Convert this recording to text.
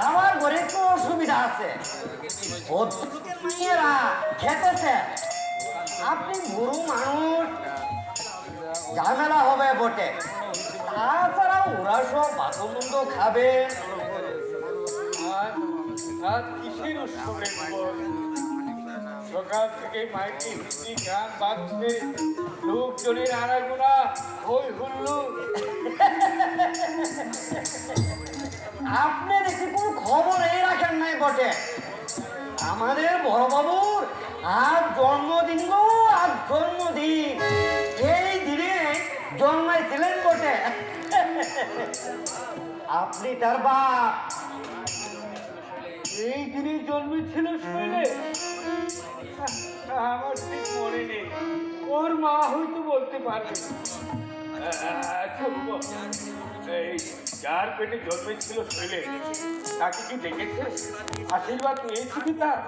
আমার ঘরে একটু অসুবিধা আছে, মেয়েরা খেতেছে, আপনি বুড়ো মানুষ, ঝামেলা হবে বটে, তাছাড়া ওরা সব ভালো মন্দ খাবে। কিসের উৎসবের সকাল থেকে মাইকে হিন্দি গান বাজছে, লোকজনের আনাগোনা হই হুল্লু। আপনি দেখি কোনো খবরই রাখেন নাই বটে। আমাদের বড় বাবুর আজ জন্মদিন গো, আজ জন্মদিন, এই দিনে জন্মাইছিলেন বটে। আপনি তার বাপ, এই দিনে জন্মেছিল শুনলে আমার ঠিক মনে নেই, ওর মা হয়তো বলতে পারবে। এই যার পেটে জন্মেছিল শুনলে তাকে কি দেখেছে, আশীর্বাদ নিয়েছি কি তার?